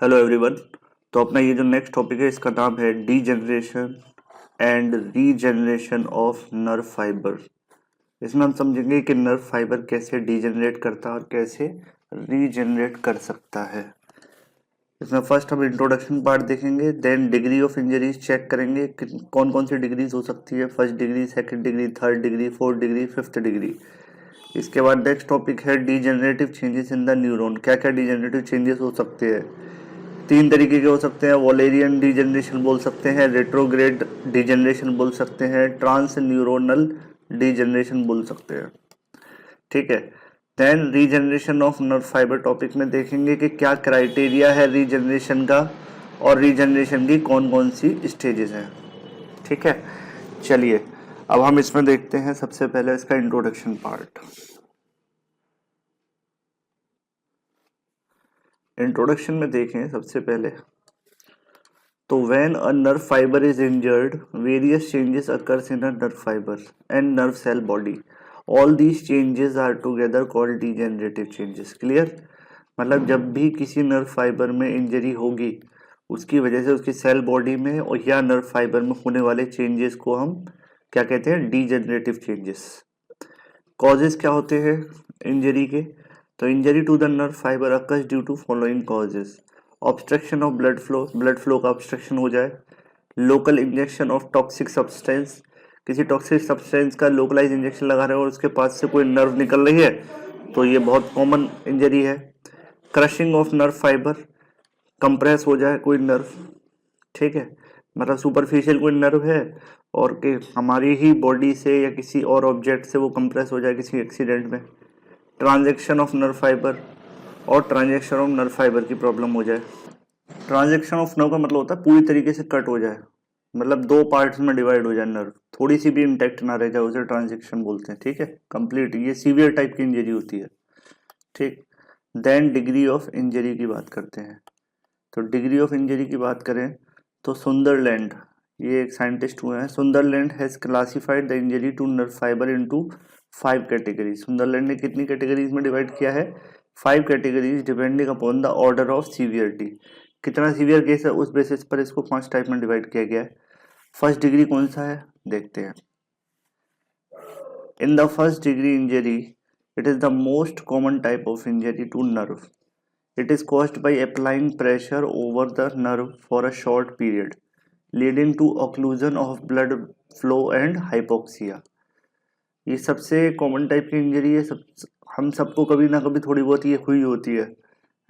Hello everyone. तो अपना ये जो नेक्स्ट टॉपिक है इसका नाम है degeneration and regeneration of nerve fibre. इसमें हम समझेंगे कि नर्व फाइबर कैसे डीजनरेट करता है और कैसे रीजनरेट कर सकता है। इसमें फर्स्ट हम इंट्रोडक्शन पार्ट देखेंगे, then degree of injuries check करेंगे कि कौन कौन सी डिग्रीज हो सकती है, first degree, second degree, third degree, fourth degree, fifth degree. इसके बाद नेक्स्ट टॉपिक है degenerative changes in the neuron. क्या क्या डीजनरेटिव चेंजेस हो सकते हैं? तीन तरीके के हो सकते हैं, वॉलेरियन डीजनरेशन बोल सकते हैं, रेट्रोग्रेड डीजनरेशन बोल सकते हैं, ट्रांस न्यूरोनल डीजनरेशन बोल सकते हैं। ठीक है। Then regeneration of nerve fibre topic में देखेंगे कि क्या क्राइटेरिया है रीजनरेशन का और रीजनरेशन की कौन कौन सी स्टेजेस हैं। ठीक है, चलिए अब हम इसमें देखते हैं सबसे पहले इसका इंट्रोडक्शन पार्ट। इंट्रोडक्शन में देखें सबसे पहले तो when a nerve fiber is injured, various changes occurs in a nerve fiber and nerve cell body. All these changes are together called degenerative changes. Clear? मतलब जब भी किसी नर्व फाइबर में इंजरी होगी उसकी वजह से उसकी सेल बॉडी में और या नर्व फाइबर में होने वाले चेंजेस को हम क्या कहते हैं? Degenerative changes. कॉजेस क्या होते हैं इंजरी के? तो injury to the nerve fibre occurs due to following causes: obstruction of blood flow का ऑब्स्ट्रक्शन हो जाए, local injection of toxic substance, किसी टॉक्सिक सब्सटेंस का लोकलाइज इंजेक्शन लगा रहे हो और उसके पास से कोई नर्व निकल रही है तो ये बहुत कॉमन इंजरी है। Crushing of nerve fibre, compress हो जाए कोई नर्व, ठीक है, मतलब सुपरफिशियल कोई नर्व है और कि हमारी ही बॉडी से या किसी और ऑब्जेक्ट से वो कंप्रेस हो जाए किसी एक्सीडेंट में। ट्रांजेक्शन ऑफ नर्व फाइबर और ट्रांजेक्शन ऑफ नर्व फाइबर की प्रॉब्लम हो जाए। ट्रांजेक्शन ऑफ नर्व का मतलब होता है पूरी तरीके से कट हो जाए, मतलब दो पार्ट्स में डिवाइड हो जाए नर्व, थोड़ी सी भी इंटैक्ट ना रह जाए, उसे ट्रांजेक्शन बोलते हैं। ठीक है, कंप्लीट, ये सीवियर टाइप की इंजरी होती है। ठीक। देन डिग्री ऑफ इंजरी की बात करते हैं। तो डिग्री ऑफ इंजरी की बात करें तो सुंदरलैंड, ये एक साइंटिस्ट हुए हैं, Sunderland has classified the injury to nerve fibre into 5 categories. Sunderland ने कितनी कैटेगरीज में डिवाइड किया है? 5 categories depending upon the order of severity. कितना सीवियर केस है उस बेसिस पर इसको 5 टाइप में डिवाइड किया गया है। फर्स्ट डिग्री कौन सा है देखते हैं। In the first degree injury, it is the most common type of injury to nerve. It is caused by applying pressure over the nerve for a short period, leading to occlusion of blood flow and hypoxia. ये सबसे common type की injury है, हम सबको कभी ना कभी थोड़ी बहुत ये हुई होती है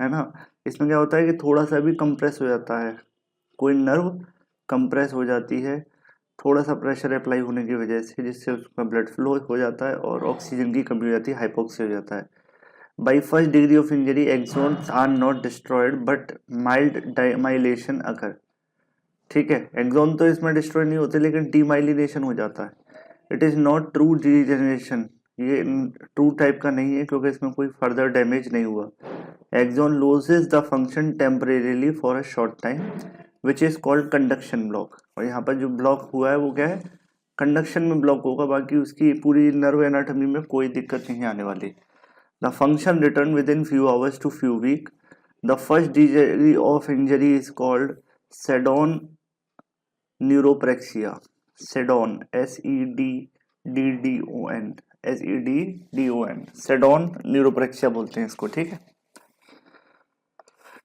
ना। इसमें क्या होता है कि थोड़ा सा भी कंप्रेस हो जाता है, कोई नर्व कंप्रेस हो जाती है थोड़ा सा प्रेशर अप्लाई होने की वजह से, जिससे उसमें ब्लड फ्लो हो जाता है और ऑक्सीजन की कमी हो जाती है, हाइपोक्सिया हो जाता है। By first degree of injury, axons are not destroyed but mild demyelination occur. ठीक है, एक्सॉन तो इसमें डिस्ट्रॉय नहीं होते लेकिन डीमाइलिनेशन हो जाता है। It is not true degeneration, ये ट्रू टाइप का नहीं है क्योंकि इसमें कोई फर्दर डैमेज नहीं हुआ। Axon loses the function temporarily for a short time which is called conduction block. और यहाँ पर जो ब्लॉक हुआ है वो क्या है? कंडक्शन में ब्लॉक होगा, बाकी उसकी पूरी नर्व एनाटॉमी में कोई दिक्कत नहीं आने वाली। The function returned within few hours to few weeks. The first degree of injury is called Sedon neuropraxia. Sedon, S-E-D-D-D-O-N, S-E-D-D-O-N, Sedon neuropraxia बोलते हैं इसको। ठीक है,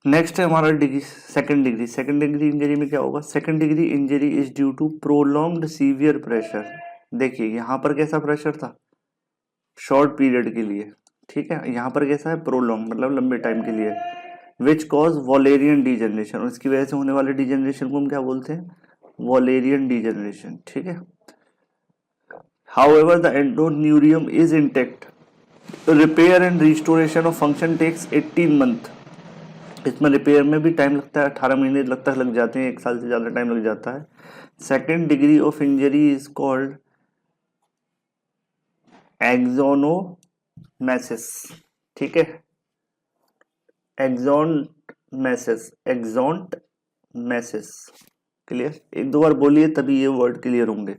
नेक्स्ट है हमारा degree, second degree. Second degree injury में क्या होगा? Second degree injury is due to prolonged severe pressure. देखिए यहाँ पर कैसा प्रेशर था? शॉर्ट पीरियड के लिए। ठीक है, यहाँ पर कैसा है? प्रोलॉन्ग, मतलब लंबे टाइम के लिए। विच कॉज वॉलेरियन डीजनरेशन, और इसकी वजह से होने वाले डीजनरेशन को हम क्या बोलते हैं? Wallerian degeneration. ठीक है। However the endoneurium is intact, repair and restoration of function takes 18 month. इसमें रिपेयर में भी टाइम लगता है, 18 महीने लगता है, लग जाते हैं, 1 साल से ज्यादा टाइम लग जाता है। Second degree of injury is called axonotmesis. ठीक है, एक्सॉन्ट मैसेस। क्लियर? एक दो बार बोलिए तभी ये वर्ड क्लियर होंगे।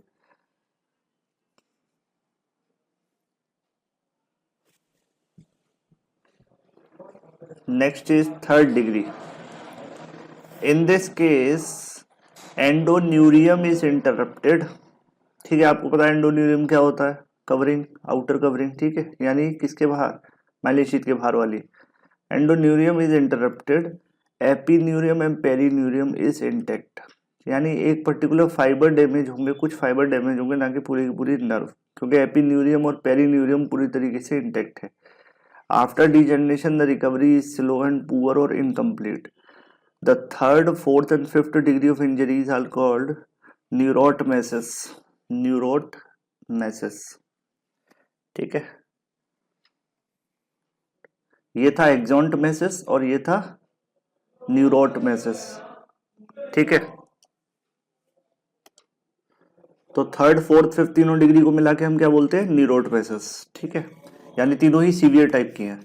Next is third degree. In this case endoneurium is interrupted. ठीक है, आपको पता है एंडोन्यूरियम क्या होता है, कवरिंग, आउटर कवरिंग, ठीक है, यानी किसके बाहर, माइलिन शीथ के बाहर वाली। Endoneurium is interrupted, epineurium and perineurium is intact, यानी एक पर्टिकुलर फाइबर डैमेज होंगे, कुछ फाइबर डैमेज होंगे, ना कि पूरी की पूरी नर्व, क्योंकि एपिन्यूरियम और पेरिन्यूरियम पूरी तरीके से इंटैक्ट है। After degeneration the recovery is slow and poor और incomplete. The third, fourth and fifth degree of injuries are called neurotmesis, neurotmesis, ठीक है। ये था एक्सोंटमेसिस और ये था न्यूरोटमेसिस, ठीक है। तो थर्ड, फोर्थ, फिफ्थ तीनों डिग्री को मिला के हम क्या बोलते हैं, न्यूरोटमेसिस, ठीक है, यानी तीनों ही सीवियर टाइप की हैं।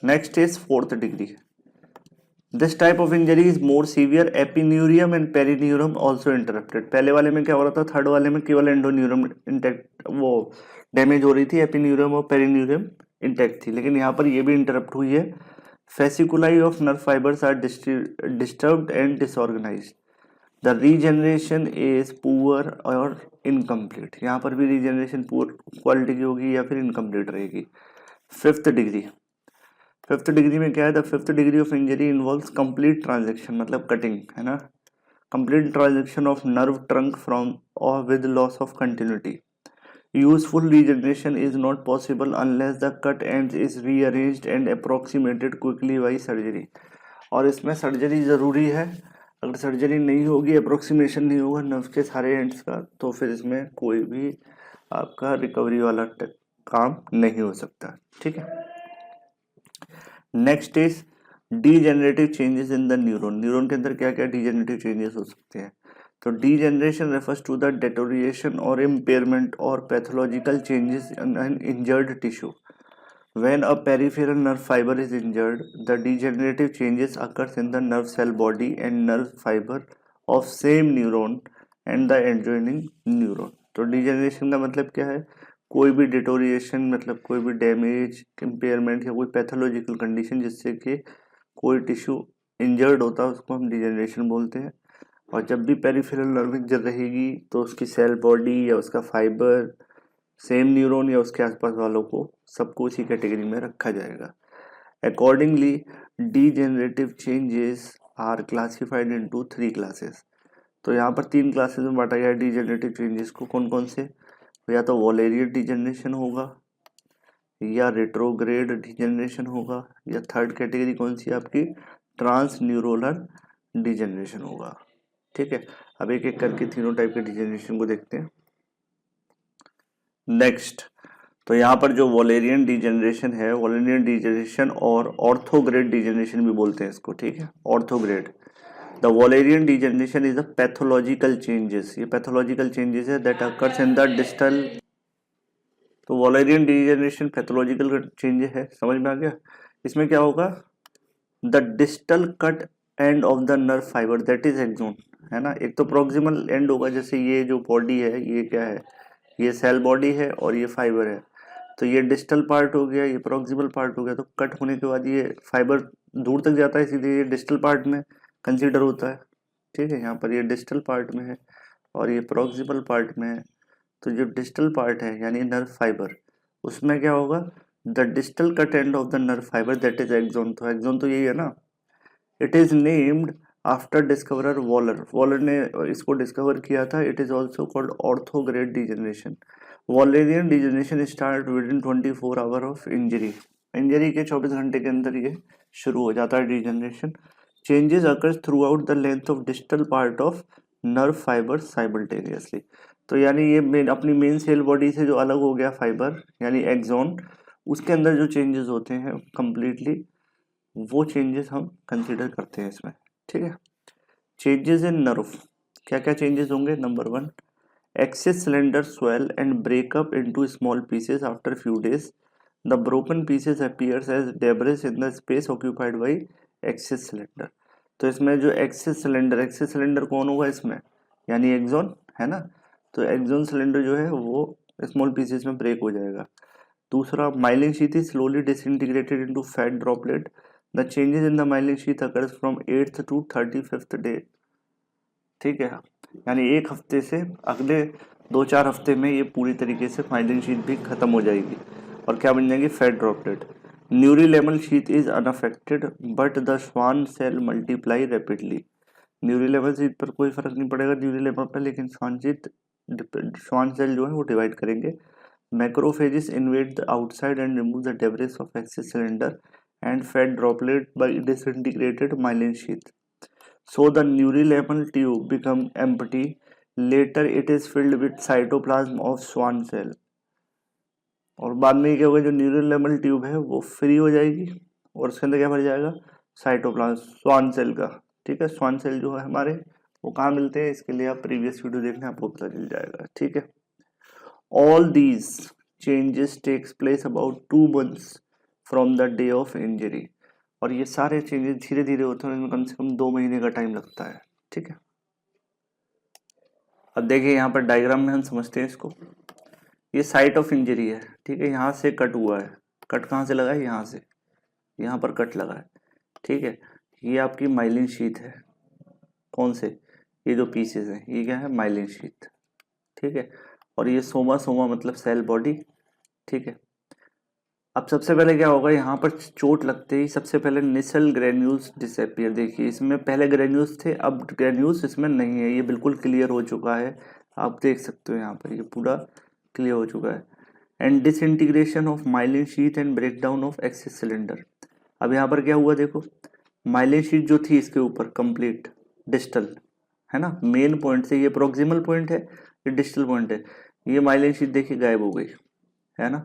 Next is fourth degree. This type of injury is more severe, epineurium and perineurium also interrupted. पहले वाले में क्या हो रहा था, थर्ड वाले में केवल एंडोन्यूरियम इंटैक्ट वो डैमेज हो रही थी, एपिन्यूरियम और पेरिन्यूरियम इंटैक्ट थी, लेकिन यहाँ पर ये भी इंटरप्ट हुई है। Fasciculi of nerve fibres are disturbed and disorganised. The regeneration is poor और इनकम्प्लीट, यहाँ पर भी रीजनरेशन पुअर क्वालिटी की होगी या फिर इनकम्प्लीट रहेगी। फिफ्थ डिग्री, फिफ्थ डिग्री में क्या है, the fifth degree of injury involves complete transection, मतलब कटिंग, है ना, complete transection of nerve trunk from और with loss of continuity. Useful regeneration is not possible unless the cut end is rearranged and approximated quickly by surgery. और इसमें surgery जरूरी है, अगर surgery नहीं होगी, अप्रोक्सीमेशन नहीं होगा नर्व के सारे एंड्स का, तो फिर इसमें कोई भी आपका रिकवरी वाला काम नहीं हो सकता, ठीक है। Next is degenerative changes in the neuron. Neuron के अंदर क्या क्या डीजेनरेटिव चेंजेस हो सकते हैं, तो degeneration refers to the deterioration और इम्पेयरमेंट और pathological changes in injured tissue. When a peripheral nerve fiber is injured, the degenerative changes occurs in the nerve cell body and nerve fiber of same neuron and the adjoining neuron। तो degeneration का मतलब क्या है, कोई भी deterioration, मतलब कोई भी डैमेज, इम्पेयरमेंट या कोई पैथोलॉजिकल कंडीशन जिससे कि कोई टिश्यू इंजर्ड होता है, उसको हम डिजेनरेशन बोलते हैं। और जब भी पेरिफेरल नर्व इंजर रहेगी तो उसकी सेल बॉडी या उसका फाइबर, सेम न्यूरॉन या उसके आसपास वालों को, सबको उसी कैटेगरी में रखा जाएगा। Accordingly degenerative changes are classified into 3 classes. तो यहाँ पर 3 क्लासेस में बांटा गया है डीजेनरेटिव चेंजेस को। कौन कौन से, या तो वॉलेरियन डीजेनरेशन होगा, या रेट्रोग्रेड डीजेनरेशन होगा, या थर्ड कैटेगरी कौन सी आपकी, ट्रांस न्यूरोनल डीजेनरेशन होगा, ठीक है। अब एक एक करके तीनों टाइप के डीजेनरेशन को देखते हैं। नेक्स्ट, तो यहाँ पर जो वॉलेरियन डीजेनरेशन है, वॉलेरियन डीजेनरेशन और ऑर्थोग्रेड डीजेनरेशन भी बोलते हैं इसको, ठीक है, orthograde. The Wallerian degeneration is a pathological changes, ये पैथोलॉजिकल चेंजेस है that occurs in the distal. तो वॉलेरियन डीजेनरेशन पैथोलॉजिकल चेंजेस है, समझ में आ गया। इसमें क्या होगा, the distal cut end of the nerve fibre that is axon, है ना। एक तो प्रोक्सिमल एंड होगा, जैसे ये जो बॉडी है ये क्या है, ये सेल बॉडी है और ये फाइबर है, तो ये डिस्टल पार्ट हो गया, ये प्रॉक्सिमल पार्ट हो गया। तो कट होने के बाद ये फाइबर दूर तक जाता है, इसीलिए ये डिस्टल पार्ट में कंसीडर होता है, ठीक है। यहाँ पर ये डिस्टल पार्ट में है और ये प्रॉक्सिमल पार्ट में है। तो जो डिस्टल पार्ट है यानी नर्व फाइबर, उसमें क्या होगा, the distal cut end of the nerve fibre that is axon. तो एक्सोन तो यही है ना। It is named after discoverer Waller, Waller ने इसको डिस्कवर किया था। It is also called orthograde degeneration. Wallerian degeneration start within 24 hour of injury, injury के 24 घंटे के अंदर ये शुरू हो जाता है degeneration. Changes occurs through out the length of distal part of nerve fibre simultaneously. तो यानी ये अपनी मेन सेल बॉडी से जो अलग हो गया फाइबर यानी एक्सोन, उसके अंदर जो चेंजेस होते हैं कंप्लीटली, वो चेंजेस हम कंसीडर करते हैं इसमें, ठीक है। चेंजेस इन नर्व, क्या क्या चेंजेस होंगे, number 1, axis cylinder swell and break up into small pieces after few days. The broken pieces appears as debris in the space occupied by axis cylinder. तो इसमें जो एक्सिस सिलेंडर कौन होगा इसमें, यानी एक्सोन, है ना। तो एक्सोन सिलेंडर जो है वो स्मॉल पीसेस में ब्रेक हो जाएगा। दूसरा, myelin sheath is slowly disintegrated into fat droplet. The changes in the myelin sheath occurs from 8th to 35th day. ठीक है, यानी एक हफ्ते से अगले 2-4 हफ्ते में ये पूरी तरीके से माइलिन शीथ भी खत्म हो जाएगी और क्या बन जाएगी, fat droplet. Neurilemmal sheath is unaffected but the Schwann cell multiply rapidly. Neurilemmal sheath पर कोई फर्क नहीं पड़ेगा न्यूरीलेमल पर, लेकिन श्वान सेल जो है वो डिवाइड करेंगे। Macrophages invade the outside and remove the debris of axis cylinder and fat droplet by disintegrated myelin sheath. So the neurilemmal tube become empty. Later it is filled with cytoplasm of Schwann cell. और बाद में क्या होगा, जो न्यूरोलेमल tube है वो free हो जाएगी और उसके अंदर क्या भर जाएगा, साइटोप्लाज्म स्वान सेल का। ठीक है, स्वान सेल जो है हमारे वो कहाँ मिलते हैं, इसके लिए आप प्रीवियस वीडियो देखना, आपको पता चल जाएगा। ठीक है, all these changes takes place about 2 months from the day of injury. और ये सारे चेंजेस धीरे धीरे होते हैं, इनमें कम से कम 2 महीने का टाइम लगता है। ठीक है, अब देखिए यहाँ पर डायग्राम में हम समझते हैं इसको। ये साइट ऑफ इंजरी है। ठीक है, यहाँ से कट हुआ है, कट कहाँ से लगा है, यहाँ से, यहाँ पर कट लगा है। ठीक है, ये आपकी माइलिन शीथ है। कौन से, ये जो पीसेस हैं ये क्या है, माइलिन शीथ। ठीक है, और ये सोमा, सोमा मतलब सेल बॉडी। ठीक है, अब सबसे पहले क्या होगा, यहाँ पर चोट लगते ही सबसे पहले निसल ग्रेन्यूल्स डिसअपीयर। देखिए इसमें पहले ग्रेन्यूल्स थे, अब ग्रेन्यूल्स इसमें नहीं है, ये बिल्कुल क्लियर हो चुका है। आप देख सकते हो यहाँ पर ये पूरा क्लियर हो चुका है। And disintegration of myelin sheath and break down of axis cylinder. अब यहाँ पर क्या हुआ, देखो माइलिन शीथ जो थी इसके ऊपर कंप्लीट डिस्टल है ना, मेन पॉइंट से, ये प्रोक्सिमल पॉइंट है, ये डिस्टल पॉइंट है, ये माइलिन शीथ देखिए गायब हो गई है ना।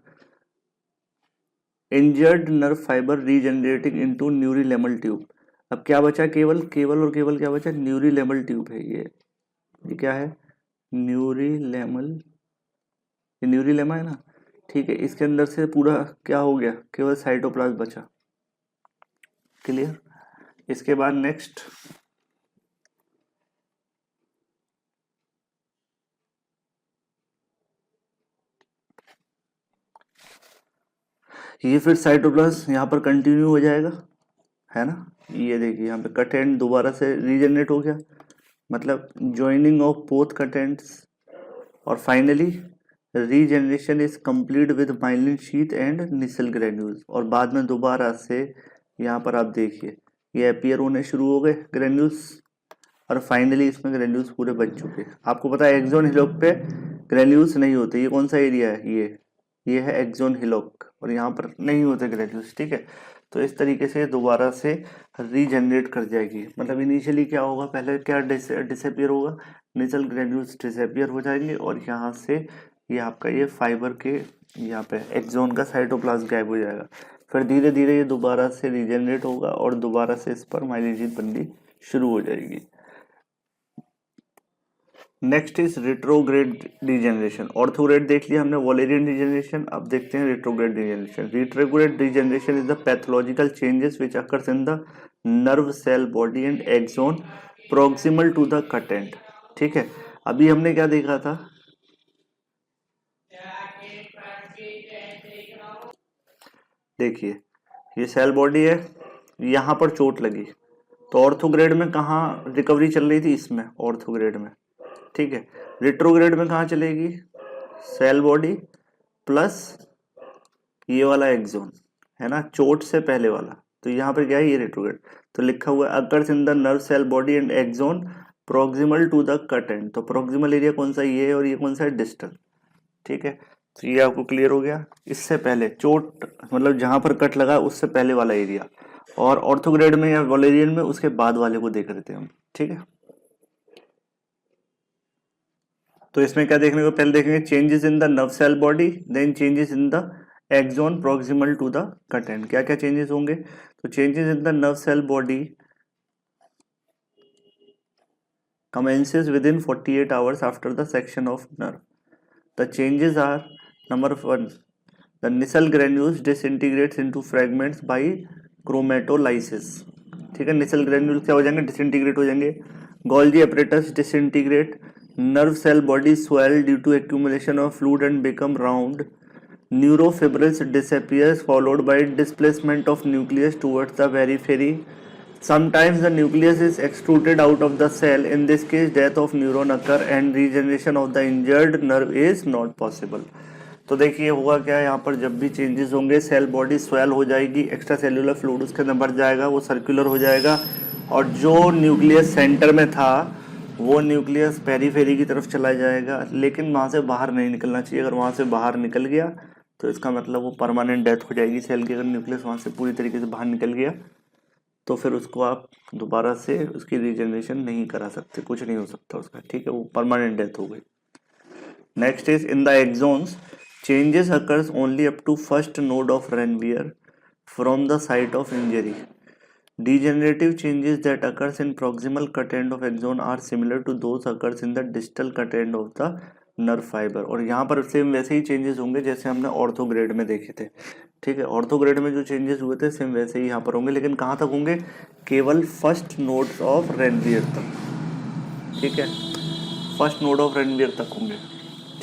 Injured nerve fibre regenerating into neurilemmal tube. अब क्या बचा, केवल केवल और केवल क्या बचा, न्यूरीलेमल ट्यूब है। ये क्या है, न्यूरीलेमल, ये न्यूरीलेमा है ना। ठीक है, इसके अंदर से पूरा क्या हो गया, केवल साइटोप्लाज्म बचा। क्लियर। इसके बाद नेक्स्ट ये फिर साइटोप्लाज्म यहाँ पर कंटिन्यू हो जाएगा है ना। ये देखिए यहाँ पे कट एंड दोबारा से रीजनरेट हो गया, मतलब joining of both cut ends. और finally regeneration is complete with myelin sheath and Nissl granules. और बाद में दोबारा से यहाँ पर आप देखिए ये अपीयर होने शुरू हो गए ग्रेन्यूल्स, और फाइनली इसमें ग्रेन्यूल्स पूरे बन चुके। आपको पता है एक्सोन हिलोक पे ग्रेन्यूल्स नहीं होते। ये कौन सा एरिया है, ये है एक्सोन हिलोक, और यहाँ पर नहीं होते ग्रेन्यूल्स। ठीक है, तो इस तरीके से दोबारा से रीजनरेट कर जाएगी। मतलब इनिशियली क्या होगा, पहले क्या डिसअपीयर होगा, निसल ग्रेन्यूल्स डिसअपीयर हो जाएंगे, और यहाँ से ये आपका ये फाइबर के यहाँ पे एक्सोन का साइटोप्लाज्म गायब हो जाएगा। फिर धीरे धीरे ये दोबारा से रीजनरेट होगा और दोबारा से इस पर माइलिन शीथ बननी शुरू हो जाएगी। Next is retrograde degeneration. Orthograde देख लिया हमने, वॉलेरियन डिजेनरेशन। अब देखते हैं retrograde degeneration. Retrograde degeneration is the pathological changes which occurs in the nerve cell body and axon proximal to the cut end. ठीक है, अभी हमने क्या देखा था, देखिए ये सेल बॉडी है, यहाँ पर चोट लगी, तो ऑर्थोग्रेड में कहाँ रिकवरी चल रही थी, इसमें ऑर्थोग्रेड में। ठीक है, रिट्रोग्रेड में कहाँ चलेगी, सेल बॉडी प्लस ये वाला एक्सोन है ना, चोट से पहले वाला। तो यहाँ पर क्या है, ये रिट्रोग्रेड। तो लिखा हुआ है occurs in the nerve cell body and axon proximal to the cut end. तो प्रोक्सिमल एरिया कौन सा, ये है, और ये कौन सा है, डिस्टल। ठीक है, तो ये आपको क्लियर हो गया। इससे पहले चोट मतलब जहां पर कट लगा उससे पहले वाला एरिया, और ऑर्थोग्रेड में या वॉलेरियन में उसके बाद वाले को देख रहे थे हम। ठीक है, तो इसमें क्या देखने को, पहले देखेंगे changes in the nerve cell body, then changes in the axon proximal to the cut end. क्या क्या चेंजेस होंगे, तो changes in the nerve cell body commences within 48 hours after the section of nerve. The changes are, number 1, the Nissl granules disintegrates into fragments by chromatolysis. ठीक है, Nissl granules क्या हो जाएंगे, disintegrate हो जाएंगे। Golgi apparatus disintegrate, nerve cell body swell due to accumulation of fluid and become round. Neurofibrils disappears followed by displacement of nucleus towards the periphery. Sometimes the nucleus is extruded out of the cell. In this case, death of neuron occur and regeneration of the injured nerve is not possible. तो देखिए हुआ क्या है यहाँ पर, जब भी changes होंगे सेल बॉडी स्वेल हो जाएगी, एक्स्ट्रा सेलुलर फ्लूइड उसके अंदर बढ़ जाएगा, वो सर्कुलर हो जाएगा, और जो न्यूक्लियस सेंटर में था वो न्यूक्लियस पेरीफेरी की तरफ चला जाएगा, लेकिन वहाँ से बाहर नहीं निकलना चाहिए। अगर वहाँ से बाहर निकल गया तो इसका मतलब वो परमानेंट डेथ हो जाएगी सेल की। अगर न्यूक्लियस वहाँ से पूरी तरीके से बाहर निकल गया तो फिर उसको आप दोबारा से उसकी रीजनरेशन नहीं करा सकते, कुछ नहीं हो सकता उसका, ठीक है, वो परमानेंट डेथ हो गई। Next is in the axons changes occurs only up to first node of Ranvier from the site of injury. Degenerative changes that occurs in proximal cut end of axon are similar to those occurs in the distal cut end of the nerve fiber. और यहाँ पर same वैसे ही changes होंगे जैसे हमने orthograde में देखे थे, ठीक है। ऑर्थोग्रेड में जो चेंजेस हुए थे सेम वैसे ही यहाँ पर होंगे, लेकिन कहाँ तक होंगे, केवल फर्स्ट नोड्स ऑफ रेनवियर तक, ठीक है, फर्स्ट नोड ऑफ रेनवियर तक होंगे,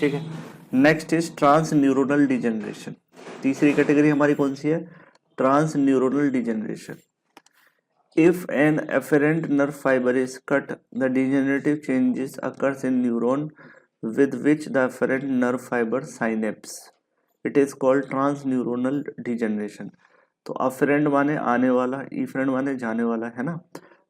ठीक है। Next is transneuronal degeneration. तीसरी कैटेगरी हमारी कौन सी है, transneuronal degeneration. If an efferent nerve fibre is cut the degenerative changes occurs in neuron with which the efferent nerve fibre synapse, it is called transneuronal degeneration. तो afferent माने आने वाला, efferent माने जाने वाला, है ना।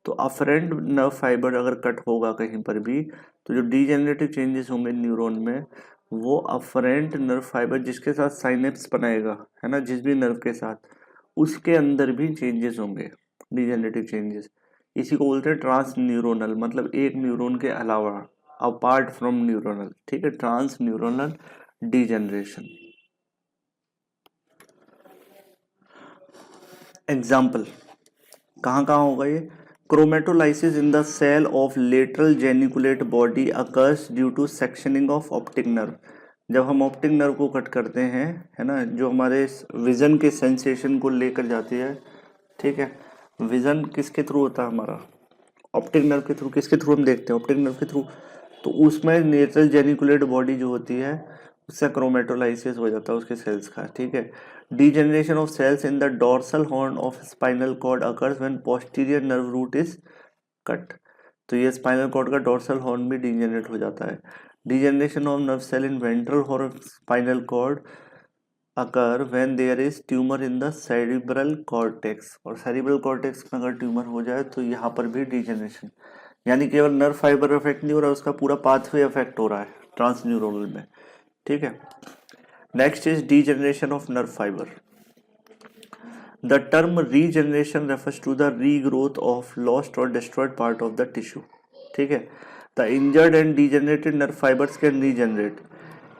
तो अफेरेंट नर्व फाइबर अगर कट होगा कहीं पर भी तो जो डिजेनरेटिव चेंजेस होंगे न्यूरॉन में, वो अफरेंट नर्व फाइबर जिसके साथ साइनेप्स बनाएगा, है ना, जिस भी नर्व के साथ, उसके अंदर भी चेंजेस होंगे, डिजेनरेटिव चेंजेस। इसी को बोलते हैं ट्रांस न्यूरोनल, मतलब एक न्यूरॉन के अलावा, अपार्ट फ्रॉम न्यूरोनल, ठीक है, ट्रांस न्यूरोनल डिजेनरेशन। एग्जाम्पल कहाँ कहाँ होगा ये, chromatolysis in the cell of lateral geniculate body occurs due to sectioning of optic nerve. जब हम ऑप्टिक नर्व को कट करते हैं, है ना, जो हमारे विजन के सेंसेशन को लेकर जाती है, ठीक है, विजन किसके थ्रू होता है हमारा, ऑप्टिक नर्व के थ्रू। किसके थ्रू हम देखते हैं, ऑप्टिक नर्व के थ्रू। तो उसमें लेटरल जेनिकुलेट बॉडी जो होती है उससे क्रोमेटोलाइसिस हो जाता है उसके सेल्स का, ठीक है। Degeneration of cells in the dorsal horn of spinal cord occurs when posterior nerve root is cut. तो ये स्पाइनल कॉर्ड का डोर्सल हॉर्न भी डिजेनरेट हो जाता है। Degeneration of nerve cell in ventral horn of spinal cord occur when there is tumor in the cerebral cortex. और cerebral cortex में अगर ट्यूमर हो जाए तो यहाँ पर भी डिजेनरेशन, यानी केवल नर्व फाइबर अफेक्ट नहीं हो रहा, उसका पूरा पाथवे अफेक्ट हो रहा है ट्रांसन्यूरोनल में, ठीक है। Next is degeneration of nerve fiber. The term regeneration refers to the regrowth of lost or destroyed part of the tissue. ठीक है, the injured and degenerated nerve fibers can regenerate.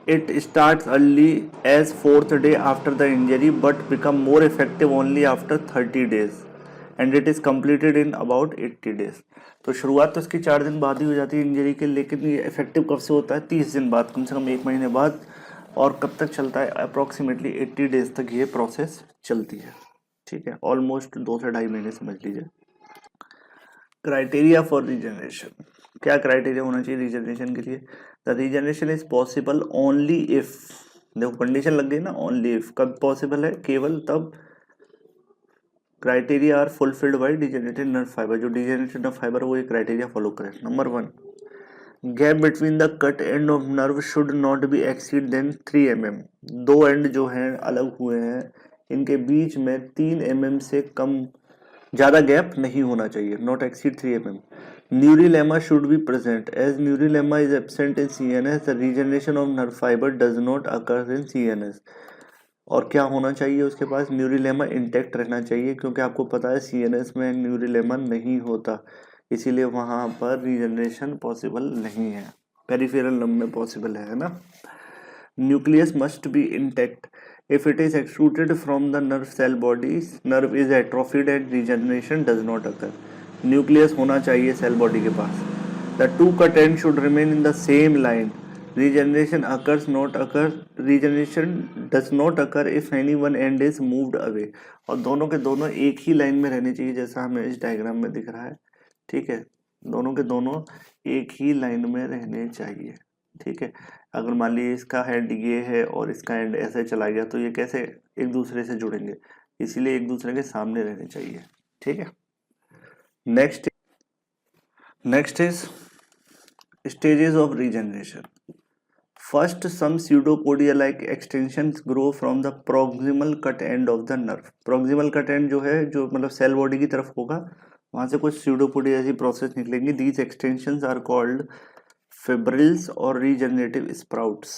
It starts early as 4th day after the injury but become more effective only after 30 days and it is completed in about 80 days. तो शुरुआत तो इसकी 4 दिन बाद ही हो जाती है injury के, लेकिन ये इफेक्टिव कब से होता है, 30 दिन बाद, कम से कम 1 महीने बाद। और कब तक चलता है, अप्रॉक्सीमेटली 80 डेज तक ये प्रोसेस चलती है, ठीक है, ऑलमोस्ट 2 से 2.5 महीने समझ लीजिए। क्राइटेरिया फॉर रीजनरेशन, क्या क्राइटेरिया होना चाहिए रीजनरेशन के लिए, the regeneration is possible only if, देखो कंडीशन लग गई ना, ओनली इफ, कब पॉसिबल है, केवल तब criteria are fulfilled by degenerated nerve fibre, जो डिजेनरेटेड नर्व फाइबर वो ये क्राइटेरिया फॉलो करे। Number 1, gap between the cut end of nerve should not be exceed than 3 mm। दो एंड जो हैं अलग हुए हैं, इनके बीच में 3 mm से कम, ज़्यादा गैप नहीं होना चाहिए, not exceed 3 mm। Neurilemma should be present, as neurilemma is absent in CNS, the regeneration of nerve fibre does not occur in CNS। और क्या होना चाहिए उसके पास, न्यूरिलेमा इंटैक्ट रहना चाहिए, क्योंकि आपको पता है CNS में न्यूरिलेमा नहीं होता, इसीलिए वहाँ पर रीजनरेशन पॉसिबल नहीं है, पेरिफेरल नर्व में पॉसिबल है ना। Nucleus must be intact, if it is extruded from the nerve cell body, nerve is atrophied and regeneration does not occur. Nucleus होना चाहिए सेल बॉडी के पास। The two cut end should remain in the same line, regeneration does not occur if any one end is moved away। और दोनों के दोनों एक ही line में रहने चाहिए, जैसा हमें इस डायग्राम में दिख रहा है, ठीक है, दोनों के दोनों एक ही लाइन में रहने चाहिए, ठीक है। अगर मान लीजिए इसका हेड ये है और इसका एंड ऐसे चला गया तो ये कैसे एक दूसरे से जुड़ेंगे, इसीलिए एक दूसरे के सामने रहने चाहिए। ठीक है। Next is stages of regeneration. First, some pseudopodia-like extensions grow from the proximal cut end of the nerve. Proximal cut end जो है, जो मतलब सेल बॉडी की तरफ होगा, वहां से कुछ pseudopodia जैसी प्रोसेस निकलेंगी. These extensions are called fibrils or regenerative sprouts.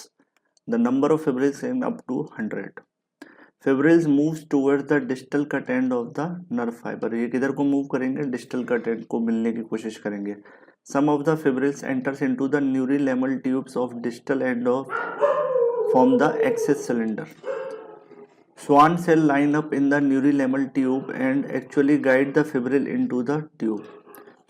The number of fibrils is up to 100. Fibrils moves towards the distal cut end of the nerve fiber. ये किधर को मूव करेंगे? डिस्टल कट एंड को मिलने की कोशिश करेंगे. Some of the fibrils enters into the neurilamal tubes of distal end of form the axis cylinder. Schwann cell line up in the neurilamal tube and actually guide the fibril into the tube.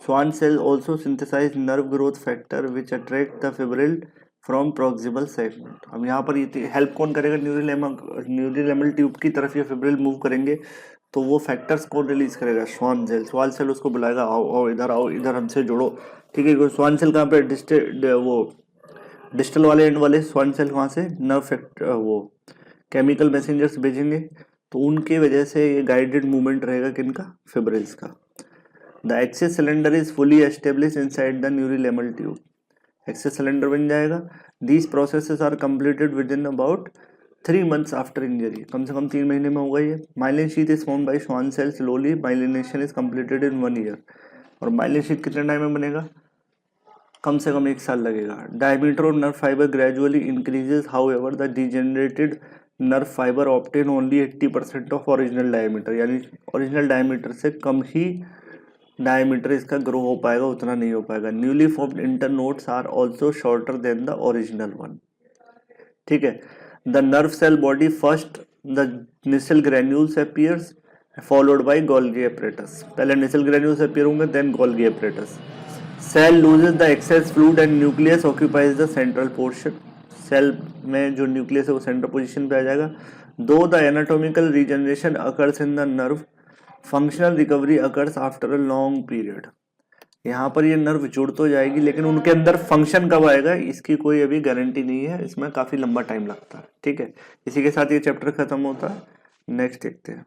Schwann cell also synthesize nerve growth factor which attract the fibril from proximal segment. अब यहाँ पर ये help कौन करेगा? न्यूरिलेमल tube की तरफ ये fibril move करेंगे तो वो फैक्टर्स कौन रिलीज करेगा? श्वान सेल उसको बुलाएगा, आओ इधर हमसे जुड़ो. ठीक है. श्वान सेल कहाँ पे? डिस्टल वाले एंड वाले श्वान सेल वहाँ से नर्व फैक्टर वो केमिकल मैसेंजर्स भेजेंगे, तो उनकी वजह से ये गाइडेड मूवमेंट रहेगा किनका? फिब्रिल्स का. The axis cylinder is fully establish inside the neurilemmal tube. Axis cylinder बन जाएगा. These processes are completed within about 3 months after injury. कम से कम 3 महीने में होगा ये. Myelin sheath is formed by Schwann cell. Slowly myelination is completed in 1 year. और माइलिन शीथ कितने टाइम में बनेगा? कम से कम 1 साल लगेगा. Diameter of nerve fibre gradually increases. However the degenerated nerve fibre obtain only 80% of original diameter. यानी ओरिजिनल डायमीटर से कम ही डायमीटर इसका ग्रो हो पाएगा, उतना नहीं हो पाएगा. Newly formed internodes are also shorter than the original one. ठीक है. The nerve cell body first the Nissl granules appears followed by Golgi apparatus. पहले निसल ग्रेन्यूल्स अपीयर होंगे, then Golgi apparatus. Cell loses the excess fluid and nucleus occupies the central portion. Cell में जो nucleus है वो central position पे आ जाएगा. दो the anatomical regeneration occurs in the nerve, functional recovery occurs after a long period. यहाँ पर ये नर्व जुड़ तो जाएगी, लेकिन उनके अंदर फंक्शन कब आएगा इसकी कोई अभी गारंटी नहीं है. इसमें काफी लंबा टाइम लगता है. ठीक है. इसी के साथ ये चैप्टर खत्म होता है. नेक्स्ट देखते हैं.